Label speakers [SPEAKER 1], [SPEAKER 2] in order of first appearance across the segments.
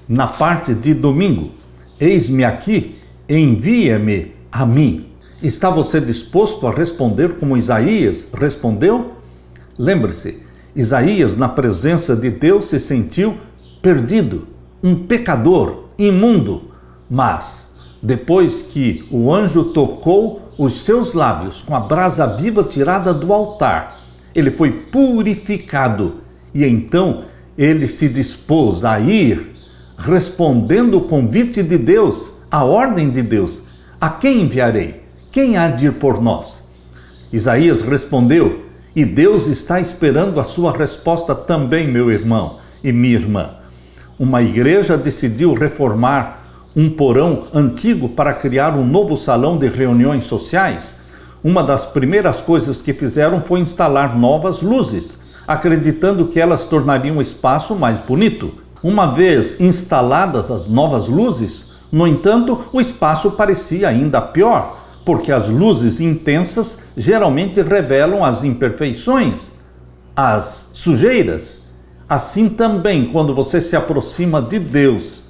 [SPEAKER 1] na parte de domingo: eis-me aqui, envia-me a mim. Está você disposto a responder como Isaías respondeu? Lembre-se, Isaías, na presença de Deus, se sentiu perdido, um pecador, imundo, mas depois que o anjo tocou os seus lábios com a brasa viva tirada do altar, ele foi purificado e então ele se dispôs a ir respondendo o convite de Deus, a ordem de Deus: a quem enviarei? Quem há de ir por nós? Isaías respondeu, e Deus está esperando a sua resposta também, meu irmão e minha irmã. Uma igreja decidiu reformar um porão antigo para criar um novo salão de reuniões sociais. Uma das primeiras coisas que fizeram foi instalar novas luzes, acreditando que elas tornariam o espaço mais bonito. Uma vez instaladas as novas luzes, no entanto, o espaço parecia ainda pior, porque as luzes intensas geralmente revelam as imperfeições, as sujeiras. Assim também, quando você se aproxima de Deus,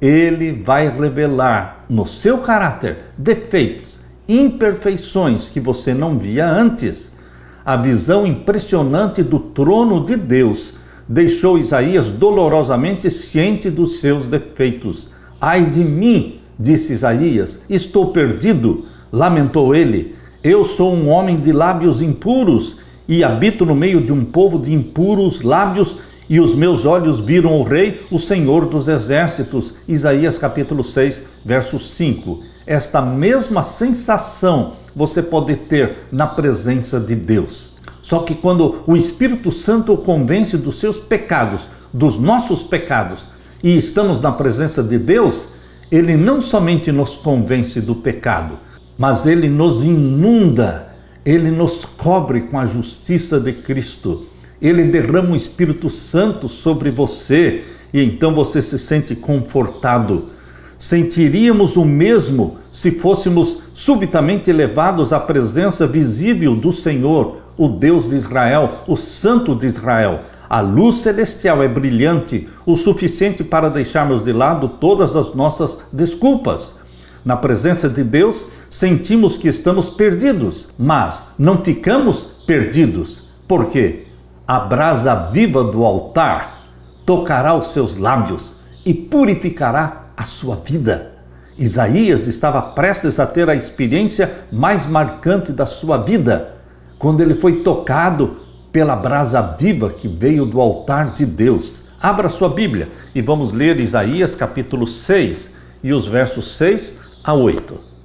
[SPEAKER 1] Ele vai revelar no seu caráter defeitos, imperfeições que você não via antes. A visão impressionante do trono de Deus deixou Isaías dolorosamente ciente dos seus defeitos. Ai de mim, disse Isaías, estou perdido. Lamentou ele, eu sou um homem de lábios impuros e habito no meio de um povo de impuros lábios, e os meus olhos viram o Rei, o Senhor dos Exércitos. Isaías capítulo 6, verso 5. Esta mesma sensação você pode ter na presença de Deus. Só que quando o Espírito Santo o convence dos seus pecados, dos nossos pecados, e estamos na presença de Deus, Ele não somente nos convence do pecado, mas Ele nos inunda, Ele nos cobre com a justiça de Cristo. Ele derrama o Espírito Santo sobre você e então você se sente confortado. Sentiríamos o mesmo se fôssemos subitamente levados à presença visível do Senhor, o Deus de Israel, o Santo de Israel. A luz celestial é brilhante, o suficiente para deixarmos de lado todas as nossas desculpas. Na presença de Deus, sentimos que estamos perdidos, mas não ficamos perdidos. Por quê? A brasa viva do altar tocará os seus lábios e purificará a sua vida. Isaías estava prestes a ter a experiência mais marcante da sua vida, quando ele foi tocado pela brasa viva que veio do altar de Deus. Abra sua Bíblia e vamos ler Isaías capítulo 6 e os versos 6 a 8.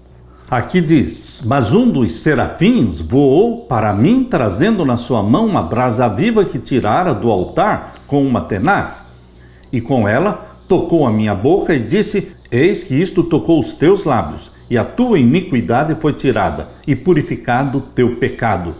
[SPEAKER 1] Aqui diz: mas um dos serafins voou para mim, trazendo na sua mão uma brasa viva que tirara do altar com uma tenaz. E com ela tocou a minha boca e disse: eis que isto tocou os teus lábios, e a tua iniquidade foi tirada, e purificado o teu pecado.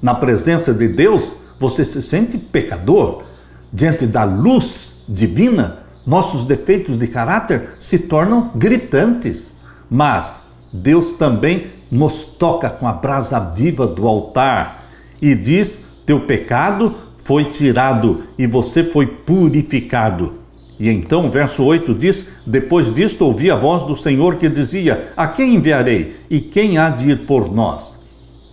[SPEAKER 1] Na presença de Deus, você se sente pecador. Diante da luz divina, nossos defeitos de caráter se tornam gritantes. Mas Deus também nos toca com a brasa viva do altar e diz: teu pecado foi tirado e você foi purificado. E então o verso 8 diz: depois disto ouvi a voz do Senhor que dizia: a quem enviarei e quem há de ir por nós?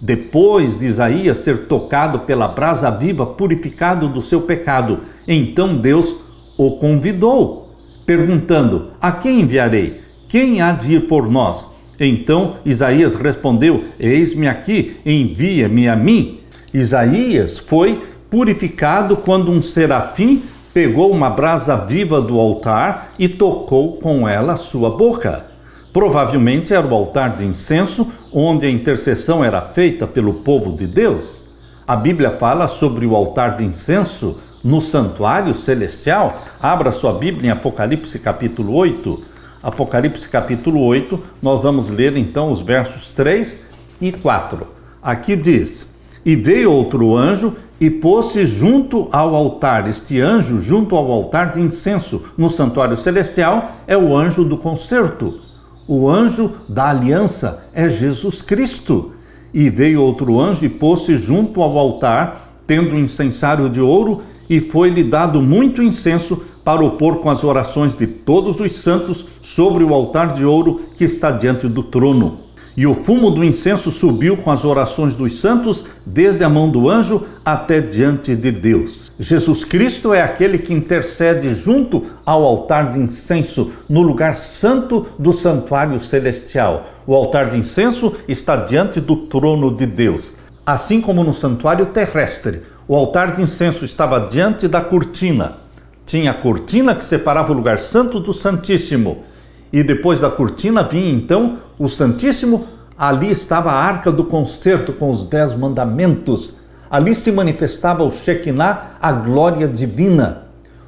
[SPEAKER 1] Depois de Isaías ser tocado pela brasa viva, purificado do seu pecado, então Deus o convidou, perguntando: a quem enviarei? Quem há de ir por nós? Então Isaías respondeu: eis-me aqui, envia-me a mim. Isaías foi purificado quando um serafim pegou uma brasa viva do altar e tocou com ela a sua boca. Provavelmente era o altar de incenso, onde a intercessão era feita pelo povo de Deus. A Bíblia fala sobre o altar de incenso no santuário celestial. Abra sua Bíblia em Apocalipse capítulo 8. Apocalipse capítulo 8, nós vamos ler então os versos 3 e 4. Aqui diz: e veio outro anjo e pôs-se junto ao altar. Este anjo junto ao altar de incenso no santuário celestial é o anjo do concerto. O anjo da aliança é Jesus Cristo. E veio outro anjo e pôs-se junto ao altar, tendo um incensário de ouro, e foi-lhe dado muito incenso para opor com as orações de todos os santos sobre o altar de ouro que está diante do trono. E o fumo do incenso subiu com as orações dos santos, desde a mão do anjo até diante de Deus. Jesus Cristo é aquele que intercede junto ao altar de incenso, no lugar santo do santuário celestial. O altar de incenso está diante do trono de Deus. Assim como no santuário terrestre, o altar de incenso estava diante da cortina. Tinha a cortina que separava o lugar santo do santíssimo. E depois da cortina vinha então o Santíssimo. Ali estava a Arca do Concerto com os 10 mandamentos. Ali se manifestava o Shekinah, a glória divina.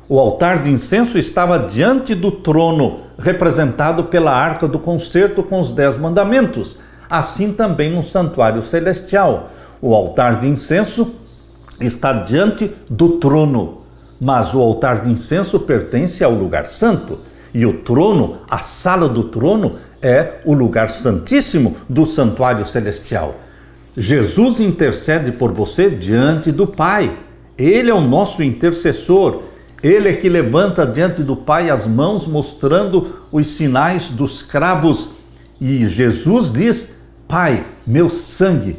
[SPEAKER 1] O altar de incenso estava diante do trono, representado pela Arca do Concerto com os 10 mandamentos. Assim também no santuário celestial. O altar de incenso está diante do trono, mas o altar de incenso pertence ao lugar santo. E o trono, a sala do trono, é o lugar santíssimo do santuário celestial. Jesus intercede por você diante do Pai. Ele é o nosso intercessor. Ele é que levanta diante do Pai as mãos, mostrando os sinais dos cravos. E Jesus diz: Pai, meu sangue,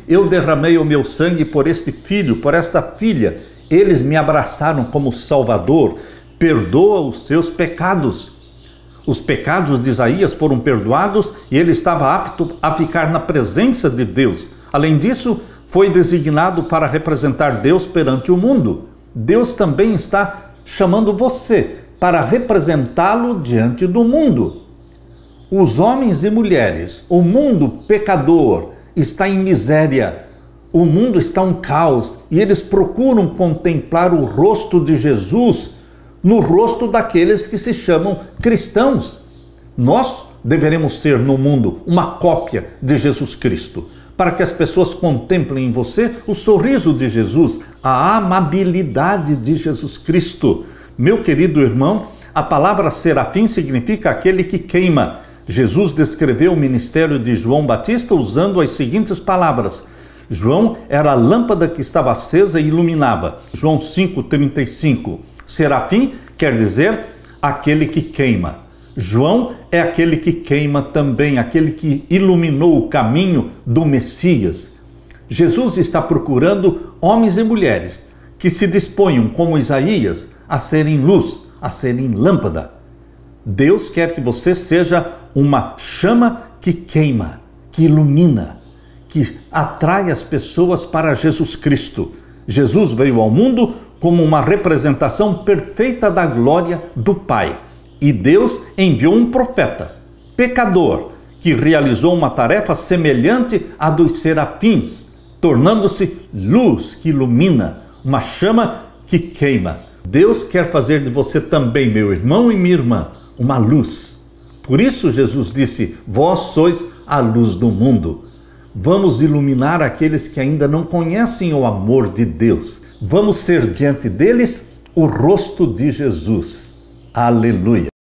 [SPEAKER 1] eu derramei o meu sangue por este filho, por esta filha. Eles me abraçaram como Salvador. Perdoa os seus pecados. Os pecados de Isaías foram perdoados e ele estava apto a ficar na presença de Deus. Além disso, foi designado para representar Deus perante o mundo. Deus também está chamando você para representá-lo diante do mundo. Os homens e mulheres, o mundo pecador está em miséria. O mundo está um caos e eles procuram contemplar o rosto de Jesus no rosto daqueles que se chamam cristãos. Nós deveremos ser no mundo uma cópia de Jesus Cristo, para que as pessoas contemplem em você o sorriso de Jesus, a amabilidade de Jesus Cristo. Meu querido irmão, a palavra serafim significa aquele que queima. Jesus descreveu o ministério de João Batista usando as seguintes palavras. João era a lâmpada que estava acesa e iluminava. João 5,35. Serafim quer dizer aquele que queima. João é aquele que queima também, aquele que iluminou o caminho do Messias. Jesus está procurando homens e mulheres que se disponham, como Isaías, a serem luz, a serem lâmpada. Deus quer que você seja uma chama que queima, que ilumina, que atrai as pessoas para Jesus Cristo. Jesus veio ao mundo como uma representação perfeita da glória do Pai. E Deus enviou um profeta, pecador, que realizou uma tarefa semelhante à dos serafins, tornando-se luz que ilumina, uma chama que queima. Deus quer fazer de você também, meu irmão e minha irmã, uma luz. Por isso Jesus disse: vós sois a luz do mundo. Vamos iluminar aqueles que ainda não conhecem o amor de Deus. Vamos ser diante deles o rosto de Jesus. Aleluia!